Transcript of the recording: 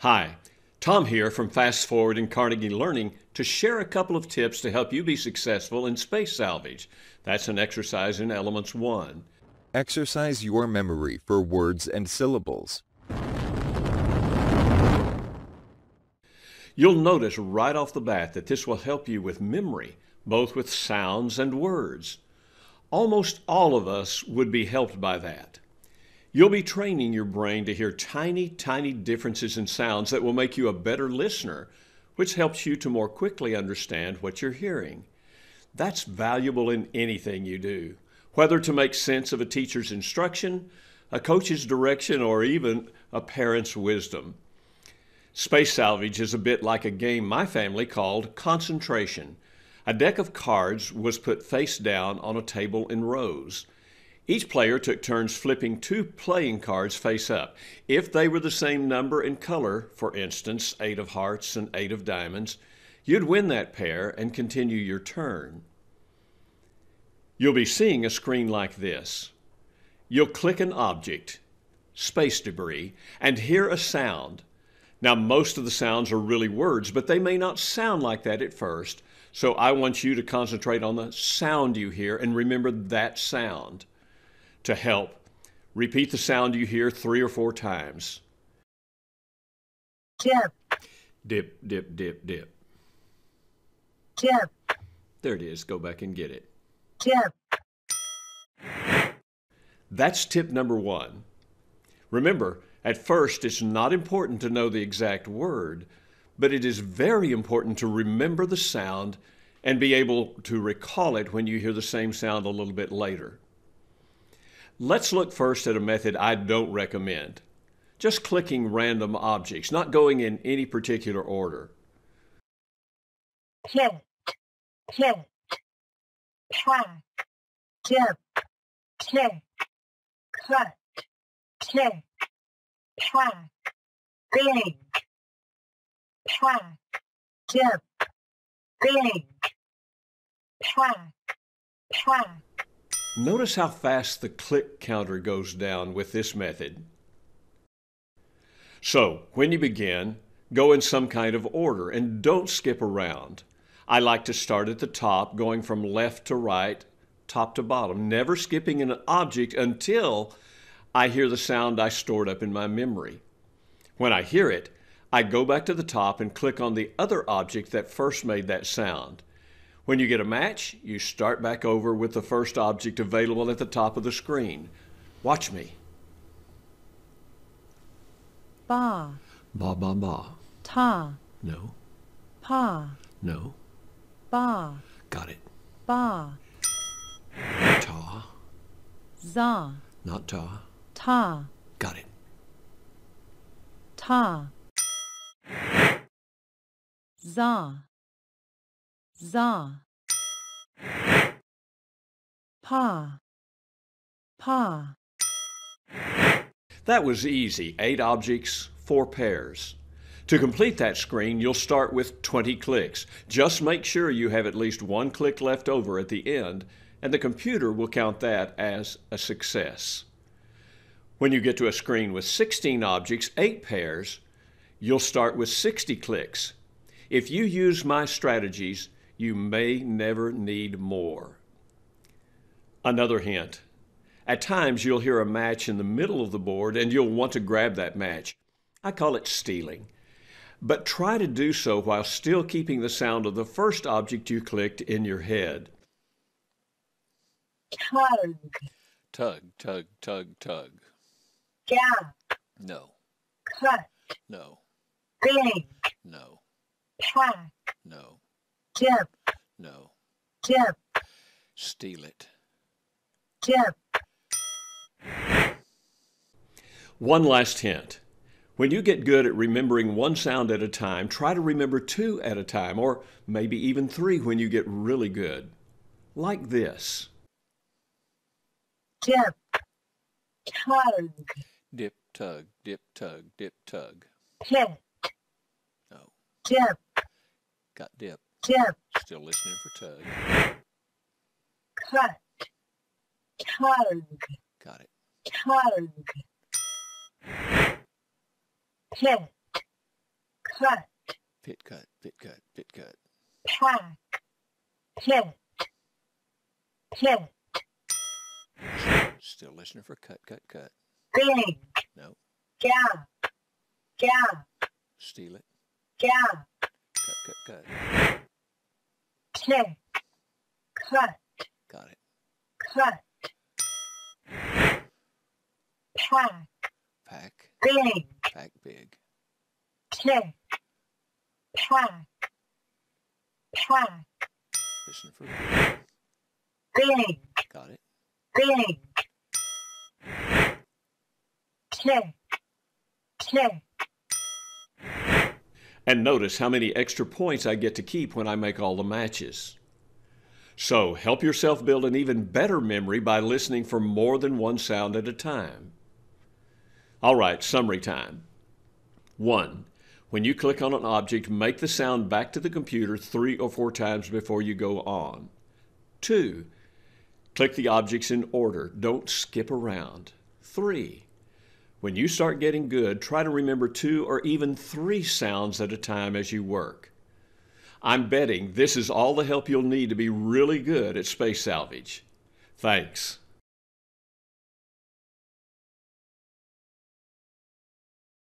Hi, Tom here from Fast Forward and Carnegie Learning to share a couple of tips to help you be successful in space salvage. That's an exercise in Elements 1. Exercise your memory for words and syllables. You'll notice right off the bat that this will help you with memory, both with sounds and words. Almost all of us would be helped by that. You'll be training your brain to hear tiny, tiny differences in sounds that will make you a better listener, which helps you to more quickly understand what you're hearing. That's valuable in anything you do, whether to make sense of a teacher's instruction, a coach's direction, or even a parent's wisdom. Space salvage is a bit like a game my family called concentration. A deck of cards was put face down on a table in rows. Each player took turns flipping 2 playing cards face up. If they were the same number and color, for instance, 8 of hearts and 8 of diamonds, you'd win that pair and continue your turn. You'll be seeing a screen like this. You'll click an object, space debris, and hear a sound. Now, most of the sounds are really words, but they may not sound like that at first, so I want you to concentrate on the sound you hear and remember that sound. To help, repeat the sound you hear 3 or 4 times. Dip. Dip, dip, dip, dip. Dip. There it is. Go back and get it. Dip. That's tip number 1. Remember, at first it's not important to know the exact word, but it is very important to remember the sound and be able to recall it when you hear the same sound a little bit later. Let's look first at a method I don't recommend. Just clicking random objects, not going in any particular order. Hit. Hit. Pack. Dip. Tick. Cut. Tick. Pack. Big. Pack. Dip. Big. Pack. Pack. Notice how fast the click counter goes down with this method. So, when you begin, go in some kind of order and don't skip around. I like to start at the top, going from left to right, top to bottom, never skipping an object until I hear the sound I stored up in my memory. When I hear it, I go back to the top and click on the other object that first made that sound. When you get a match, you start back over with the first object available at the top of the screen. Watch me. Ba. Ba, ba, ba. Ta. No. Pa. No. Ba. Got it. Ba. Ta. Za. Not ta. Ta. Got it. Ta. Za. Za. Pa. Pa. That was easy. 8 objects, 4 pairs. To complete that screen, you'll start with 20 clicks. Just make sure you have at least 1 click left over at the end, and the computer will count that as a success. When you get to a screen with 16 objects, 8 pairs, you'll start with 60 clicks. If you use my strategies, you may never need more. Another hint. At times you'll hear a match in the middle of the board and you'll want to grab that match. I call it stealing. But try to do so while still keeping the sound of the first object you clicked in your head. Tug. Tug, tug, tug, tug. Gap. No, Cut. no, Big. no, Pack. no, Dip. no. Dip. Steal it. Dip. One last hint. When you get good at remembering 1 sound at a time, try to remember 2 at a time, or maybe even 3 when you get really good. Like this. Dip. Tug. Dip, tug, dip, tug, dip, tug. Hit. No, Dip. got dip. Dip. Still listening for tug. Cut. Tug. Got it. Tug. Hit. cut, Pit cut, pit cut, pit cut. pack, pit, pit, Still listening for cut, cut, cut. big, No. gap, gap, Steal it. gap, Cut, cut, cut. tick, cut, Got it. cut, pack, Pack, big, pack big. tick, pack, pack, Listen for big, got it. big, tick, tick, And notice how many extra points I get to keep when I make all the matches. So help yourself build an even better memory by listening for more than one sound at a time. All right, summary time. 1. When you click on an object, make the sound back to the computer 3 or 4 times before you go on. 2. Click the objects in order. Don't skip around. 3. When you start getting good, try to remember 2 or even 3 sounds at a time as you work. I'm betting this is all the help you'll need to be really good at space salvage. Thanks.